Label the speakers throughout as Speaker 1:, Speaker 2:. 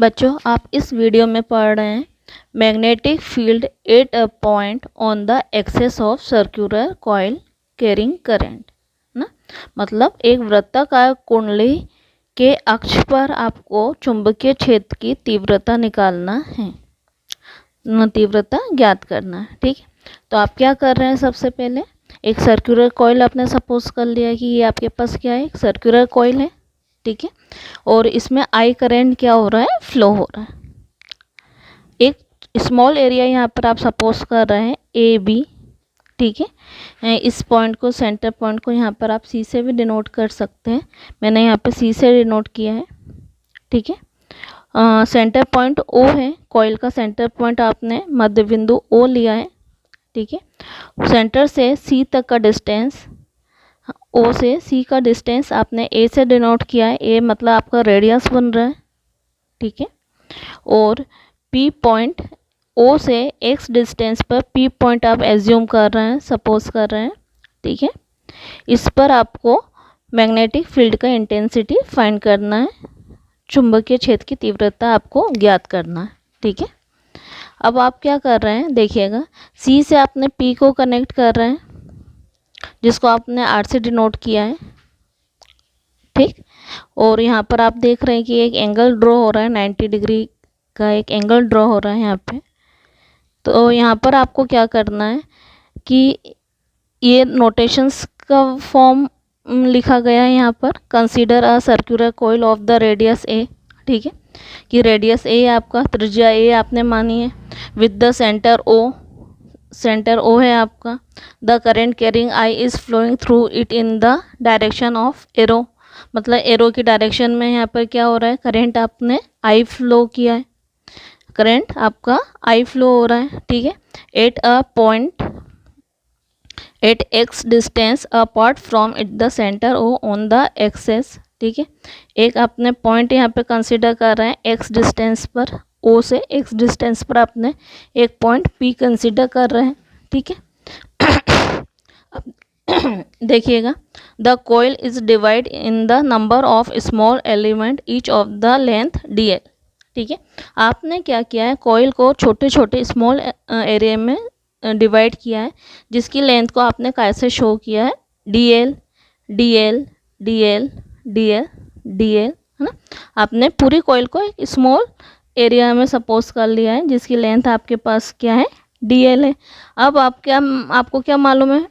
Speaker 1: बच्चों, आप इस वीडियो में पढ़ रहे हैं magnetic field at a point on the axis of circular coil carrying current ना। मतलब एक वृत्ताकार कुंडली के अक्ष पर आपको चुंबकीय क्षेत्र की तीव्रता निकालना है, तीव्रता ज्ञात करना है। ठीक है, तो आप क्या कर रहे हैं, सबसे पहले एक सर्कुलर कॉइल आपने सपोज कर लिया कि ये आपके पास क्या है, एक सर्कुलर कॉइल है। ठीक है, और इसमें आई करंट क्या हो रहा है, फ्लो हो रहा है। एक स्मॉल एरिया यहाँ पर आप सपोज कर रहे हैं ए बी। ठीक है, इस पॉइंट को, सेंटर पॉइंट को यहाँ पर आप सी से भी डिनोट कर सकते हैं। मैंने यहाँ पे सी से डिनोट किया है। ठीक है, सेंटर पॉइंट ओ है, कॉइल का सेंटर पॉइंट आपने मध्य बिंदु ओ लिया है। ठीक है, सेंटर से सी तक का डिस्टेंस, ओ से सी का डिस्टेंस आपने ए से डिनोट किया है। ए मतलब आपका रेडियस बन रहा है। ठीक है, और पी पॉइंट, ओ से एक्स डिस्टेंस पर पी पॉइंट आप एज्यूम कर रहे हैं, सपोज कर रहे हैं। ठीक है, इस पर आपको मैग्नेटिक फील्ड का इंटेंसिटी फाइंड करना है, चुंबकीय क्षेत्र की तीव्रता आपको ज्ञात करना है। ठीक है, अब आप क्या कर रहे हैं, देखिएगा, सी से आपने पी को कनेक्ट कर रहे हैं, जिसको आपने आर से डिनोट किया है। ठीक, और यहाँ पर आप देख रहे हैं कि एक एंगल ड्रॉ हो रहा है, 90 डिग्री का एक एंगल ड्रॉ हो रहा है यहाँ पे। तो यहाँ पर आपको क्या करना है कि ये नोटेशंस का फॉर्म लिखा गया है यहाँ पर। Consider a circular coil of the radius A. ठीक है, कि रेडियस ए आपका, त्रिज्या ए आपने मानी है, with the centre O, centre O है आपका। The current carrying I is flowing through it in the direction of arrow, मतलब एरो की डायरेक्शन में यहाँ पर क्या हो रहा है, करंट आपने आई फ्लो किया है, करंट आपका आई फ्लो हो रहा है। ठीक है, at a point at X distance apart from it the centre O on the axis. ठीक है, एक आपने पॉइंट यहाँ पे कंसिडर कर रहे हैं एक्स डिस्टेंस पर, ओ से एक्स डिस्टेंस पर आपने एक पॉइंट पी कंसिडर कर रहे हैं। ठीक है, अब देखिएगा, the coil is divide in the number of small element each of the length D L. ठीक है, आपने क्या किया है, कॉइल को छोटे छोटे स्मॉल एरिया में डिवाइड किया है, जिसकी लेंथ को आपने कैसे शो किया है, D L D L D L D L D L, है ना। आपने पूरी कॉइल को एक स्मॉल एरिया में सपोज कर लिया है, जिसकी लेंथ आपके पास क्या है, डी एल है। अब आपको क्या मालूम है,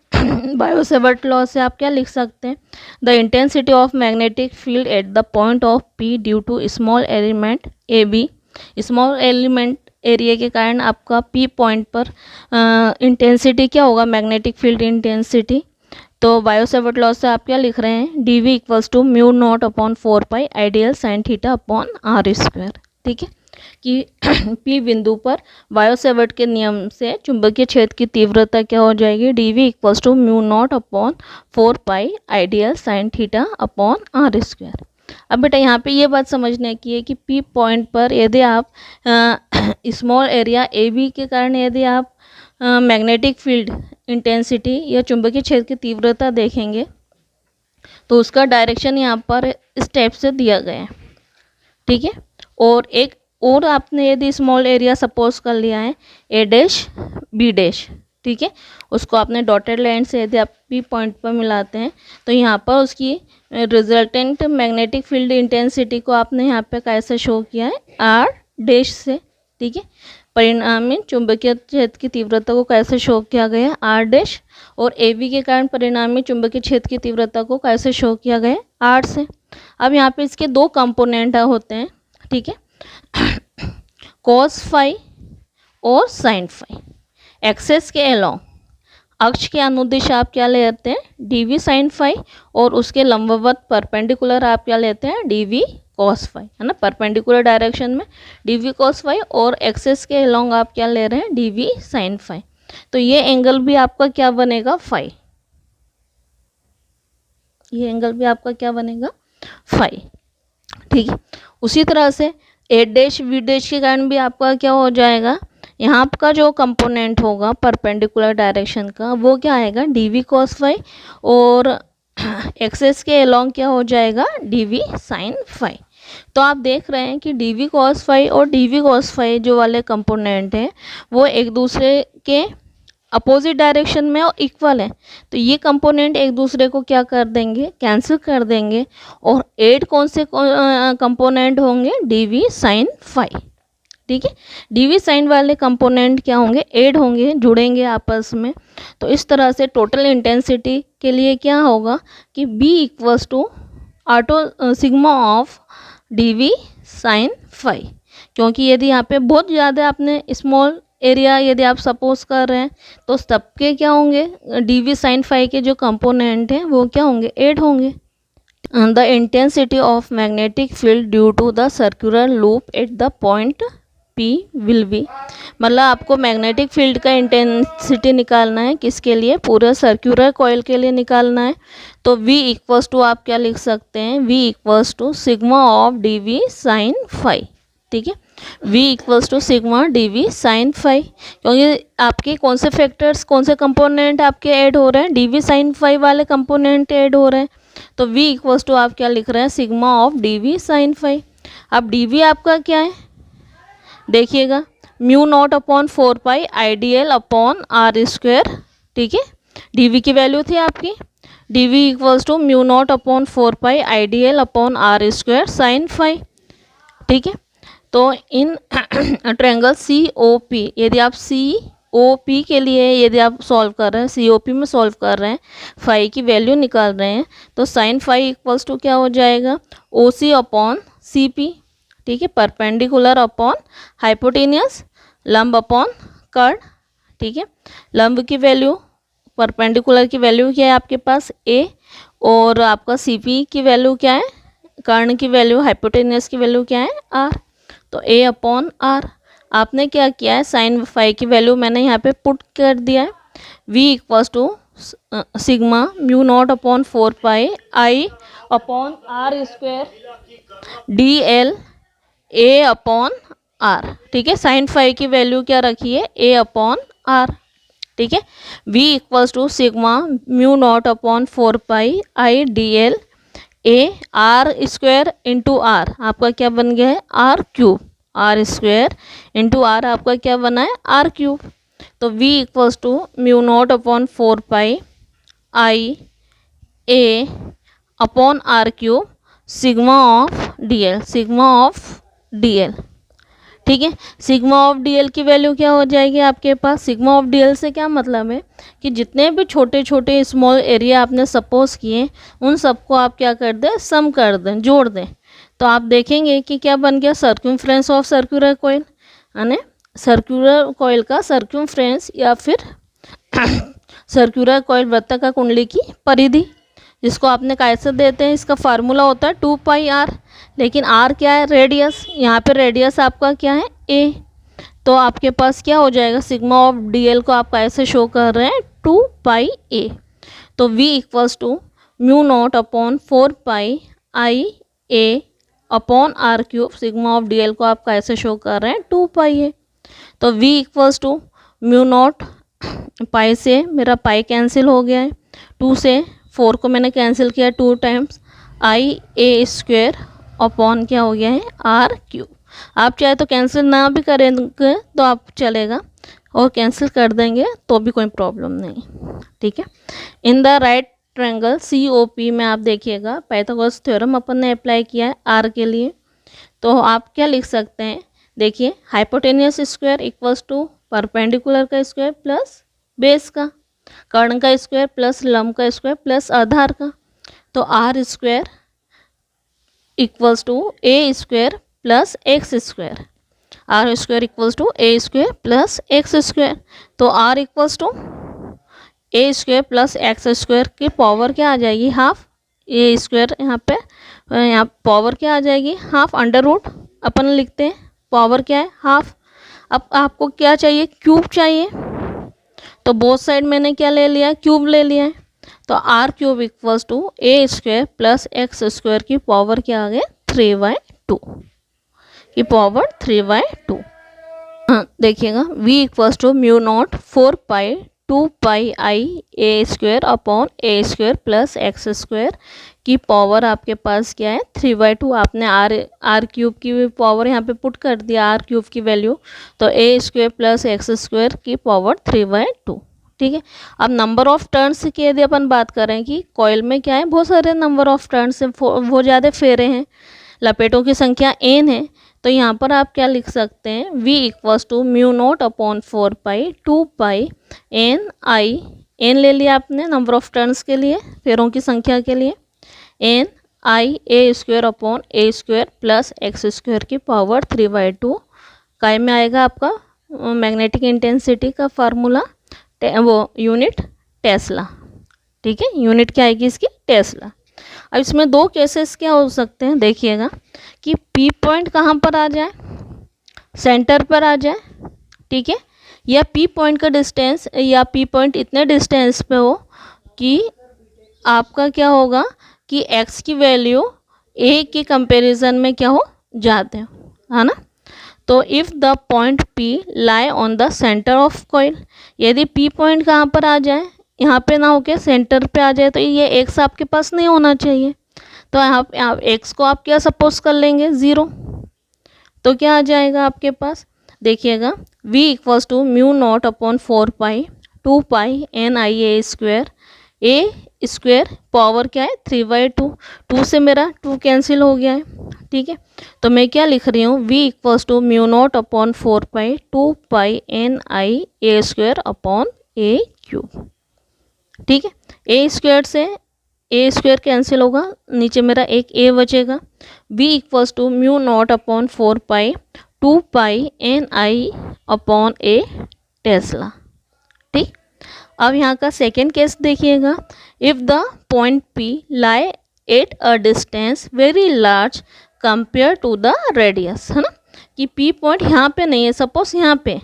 Speaker 1: बायो-सेवर्ट लॉ से आप क्या लिख सकते हैं, the intensity of magnetic field at the point of P due to small element A B. Small element area के कारण आपका पी पॉइंट पर इंटेंसिटी क्या होगा, मैग्नेटिक फील्ड इंटेंसिटी। तो बायो-सेवर्ट लॉ से आप क्या लिख रहे हैं, D V equals to mu naught upon 4 pi I DL sine theta upon R square. ठीक है, कि पी बिंदु पर बायो-सेवर्ट के नियम से चुंबकीय क्षेत्र की तीव्रता क्या हो जाएगी, D V equals to mu naught upon 4 pi I DL sine theta upon R square. अब बेटा यहाँ पे ये बात समझने की है कि पी पॉइंट पर यदि आप स्मॉल एरिया ए बी के कारण यदि आप मैग्नेटिक फील्ड इंटेंसिटी या चुंबकीय क्षेत्र की तीव्रता देखेंगे, तो उसका डायरेक्शन यहाँ पर इस टाइप से दिया गया है। ठीक है, और एक और आपने यदि स्मॉल एरिया सपोज कर लिया है ए डैश बी डैश। ठीक है, उसको आपने डॉटेड लाइन से यदि आप पी पॉइंट पर मिलाते हैं, तो यहाँ पर उसकी रिजल्टेंट मैग्नेटिक फील्ड इंटेंसिटी को आपने यहाँ पे कैसे शो किया है, आर डैश से। ठीक है, परिणामी चुंबकीय क्षेत्र की तीव्रता को कैसे शो किया गया, आर डैश, और ए बी के कारण परिणामी चुंबकीय क्षेत्र की तीव्रता को कैसे शो किया गया, आर से। अब यहाँ पे इसके दो कंपोनेंट होते हैं। ठीक है, कॉस फाई और साइन फाई। एक्सेस के अलोंग, अक्ष के अनुदिश आप क्या लेते हैं, डी वी साइन फाई, और उसके लंबवत परपेंडिकुलर आप क्या लेते हैं, डी वी कॉस फाई, है ना। परपेंडिकुलर डायरेक्शन में डी वी कॉस फाई, और एक्सेस के अलोंग आप क्या ले रहे हैं, डी वी साइन फाई। तो ये एंगल भी आपका क्या बनेगा, फाई। ये एंगल भी आपका क्या बनेगा, फाई। ठीक है, उसी तरह से ए डैश बी डैश के कारण भी आपका क्या हो जाएगा, यहाँ का जो कंपोनेंट होगा परपेंडिकुलर डायरेक्शन का, वो क्या आएगा, डी वी कॉस फाई, और एक्सेस के अलोंग क्या हो जाएगा, डी वी साइन फाई। तो आप देख रहे हैं कि डी वी कॉस फाई और डी वी कॉस फाई जो वाले कंपोनेंट हैं वो एक दूसरे के अपोजिट डायरेक्शन में और इक्वल है। तो ये कंपोनेंट एक दूसरे को क्या कर देंगे, कैंसिल कर देंगे। और एड कौन से कंपोनेंट होंगे, डी वी साइन फाई। ठीक है, डी वी साइन वाले कंपोनेंट क्या होंगे, एड होंगे, जुड़ेंगे आपस में। तो इस तरह से टोटल इंटेंसिटी के लिए क्या होगा कि बी इक्वल्स टू ऑटो sigma of D V sine phi. क्योंकि यदि यहाँ पे बहुत ज़्यादा आपने स्मॉल एरिया यदि आप सपोज कर रहे हैं तो सबके क्या होंगे, डी वी साइन फाई के जो कंपोनेंट हैं वो क्या होंगे, एड होंगे। The intensity of magnetic field due to the circular loop at the point P will be, मतलब आपको मैग्नेटिक फील्ड का इंटेंसिटी निकालना है, किसके लिए, पूरे सर्कुलर कॉइल के लिए निकालना है। तो V इक्वल्स टू आप क्या लिख सकते हैं, V equals to sigma of D V sine phi. ठीक है, V equals to sigma D V sine phi, क्योंकि आपके कौन से फैक्टर्स, कौन से कंपोनेंट आपके ऐड हो रहे हैं, डी वी साइन फाई वाले कंपोनेंट ऐड हो रहे हैं। तो V इक्वल्स टू आप क्या लिख रहे हैं, sigma of D V sine phi. अब डी वी आपका क्या है, देखिएगा, mu naught upon 4 pi I D L upon R square. ठीक है, डी वी की वैल्यू थी आपकी, D V equals to mu naught upon 4 pi I D L upon R square sine phi. ठीक है, तो in triangle C O P, यदि आप सी ओ पी के लिए यदि आप सॉल्व कर रहे हैं, सी ओ पी में सॉल्व कर रहे हैं, फाई की वैल्यू निकाल रहे हैं, तो साइन फाई इक्वल्स टू क्या हो जाएगा, ओ सी अपॉन सी पी। ठीक है, परपेंडिकुलर अपॉन हाइपोटेनियस, लंब अपॉन कर्ड। ठीक है, लंब की वैल्यू, परपेंडिकुलर की वैल्यू क्या है आपके पास ए, और आपका सी पी की वैल्यू क्या है, कर्ण की वैल्यू, हाइपोटेनियस की वैल्यू क्या है, आर। तो ए अपॉन आर। आपने क्या किया है, साइन फाई की वैल्यू मैंने यहाँ पे पुट कर दिया है, V equals to sigma mu naught upon 4 pi I upon R square D L A upon R. ठीक है, साइन फाई की वैल्यू क्या रखी है, ए अपॉन आर। ठीक है, v equals to sigma mu naught upon 4 pi I D L A R square into R, आपका क्या बन गया है, R cube, R square into R आपका क्या बना है, आर क्यूब। तो v equals to mu naught upon 4 pi I A upon R cube sigma of D L, sigma of D L. ठीक है, सिग्मा ऑफ डी एल की value क्या हो जाएगी आपके पास, सिग्मा ऑफ डी एल से क्या मतलब है कि जितने भी छोटे छोटे स्मॉल एरिया आपने सपोज किए उन सबको आप क्या कर दें, सम कर दें, जोड़ दें। तो आप देखेंगे कि क्या बन गया, सर्क्यूमफ्रेंस ऑफ सर्कुलर कॉइल, यानी सर्कुलर कॉइल का सर्क्यूमफ्रेंस या फिर सर्कुलर कॉइल वृत्ताकार कुंडली की परिधि, जिसको आपने कैसे देते हैं, इसका फार्मूला होता है 2 पाई आर, लेकिन आर क्या है, रेडियस, यहाँ पे रेडियस आपका क्या है, ए। तो आपके पास क्या हो जाएगा, सिग्मा ऑफ डी एल को आप कैसे शो कर रहे हैं, 2 पाई ए। तो v equals to mu naught upon 4 pi I A upon R cube, sigma of D L को आप कैसे शो कर रहे हैं, 2 पाई ए। तो v equals to mu naught, pi से मेरा पाई कैंसिल हो गया है, 2 से 4 को मैंने कैंसिल किया 2 times, I A square upon क्या हो गया है, आर क्यूब। आप चाहे तो कैंसिल ना भी करेंगे तो आप चलेगा, और कैंसिल कर देंगे तो भी कोई प्रॉब्लम नहीं। ठीक है, in the right triangle C O P में आप देखिएगा पाइथागोरस थ्योरम अपन ने अप्लाई किया है आर के लिए। तो आप क्या लिख सकते हैं, देखिए, hypotenuse square equals to perpendicular का स्क्वायर प्लस बेस का, कर्ण का स्क्वायर प्लस लंब का स्क्वायर प्लस आधार का। तो R square equals to A square plus X square, R square equals to A square plus X square. तो R equals to A square plus X square की पावर क्या आ जाएगी, हाफ, ए स्क्वायर यहाँ power क्या आ जाएगी, half, under root अपन लिखते हैं, पावर क्या है, हाफ। अब आपको क्या चाहिए, क्यूब चाहिए, तो बोथ साइड मैंने क्या ले लिया, क्यूब ले लिया है। तो R cube equals to A square plus X square की पावर क्या आ गया, 3/2 की पावर 3/2। हाँ देखिएगा, v equals to mu naught 4 pi two pi I A square upon A square plus X square की पावर आपके पास क्या है 3/2। आपने आर क्यूब की पावर यहाँ पे पुट कर दिया, आर क्यूब की वैल्यू, तो ए स्क्वायर प्लस एक्स स्क्वायर की पावर 3/2। ठीक है। अब नंबर ऑफ टर्न्स की यदि अपन बात करें कि कॉइल में क्या है, बहुत सारे नंबर ऑफ टर्न्स हैं, बहुत ज़्यादा फेरे हैं, लपेटों की संख्या n है, तो यहाँ पर आप क्या लिख सकते हैं, v equals to mu naught upon 4 pi 2 pi N I, N ले लिया आपने नंबर ऑफ टर्न्स के लिए, फेरों की संख्या के लिए, N I A square upon A square plus X square की पावर 3/2। काय में आएगा आपका मैग्नेटिक इंटेंसिटी का फार्मूला, वो यूनिट टेस्ला। ठीक है, यूनिट क्या आएगी इसकी, टेस्ला। अब इसमें दो केसेस क्या हो सकते हैं, देखिएगा कि पी पॉइंट कहाँ पर आ जाए, सेंटर पर आ जाए, ठीक है, या पी पॉइंट का डिस्टेंस, या पी पॉइंट इतने डिस्टेंस पे हो कि आपका क्या होगा कि एक्स की वैल्यू ए के कंपैरिजन में क्या हो जाते हो, है ना। तो if the point P lie on the centre of coil, यदि पी पॉइंट कहाँ पर आ जाए, यहाँ पे ना होके सेंटर पे आ जाए, तो ये एक्स आपके पास नहीं होना चाहिए, तो यहाँ पे एक्स को आप क्या सपोज कर लेंगे 0, तो क्या आ जाएगा आपके पास, देखिएगा v equals to mu naught upon 4 pi 2 pi N I A square, A square power क्या है 3/2, 2 से मेरा 2 कैंसिल हो गया है। ठीक है, तो मैं क्या लिख रही हूँ, v equals to mu naught upon 4 pi 2 pi N I A square upon A cube. ठीक है, ए स्क्वायर से ए स्क्वायर कैंसिल होगा, नीचे मेरा एक ए बचेगा, v equals to mu naught upon 4 pi 2 pi N I upon A tesla. ठीक, अब यहाँ का सेकेंड केस देखिएगा, if the point P lie at a distance very large compare to the radius, है ना, कि पी पॉइंट यहाँ पे नहीं है, सपोज यहाँ पे,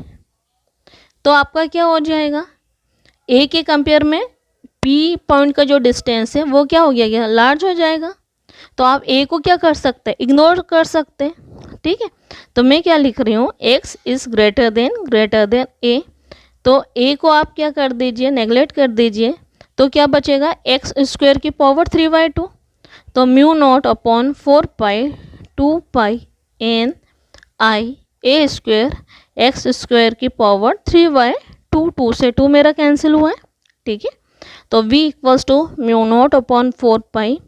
Speaker 1: तो आपका क्या हो जाएगा, ए के कंपेयर में पी पॉइंट का जो डिस्टेंस है वो क्या हो गया, लार्ज हो जाएगा, तो आप ए को क्या कर सकते हैं, इग्नोर कर सकते हैं। ठीक है, तो मैं क्या लिख रही हूँ, एक्स इज़ ग्रेटर देन ए, तो ए को आप क्या कर दीजिए, नेगलेक्ट कर दीजिए, तो क्या बचेगा, एक्स स्क्वायर की पावर 3/2, तो mu naught upon 4 pi 2 pi N I A square x square की पावर 3/2, 2 से 2 मेरा कैंसिल हुआ है। ठीक है, तो v equals to mu naught upon 4 pi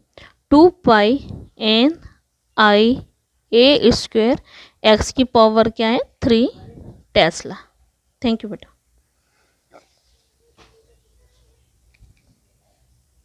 Speaker 1: 2 pi N I A square X की पावर क्या है 3 टेस्ला। थैंक यू बेटा।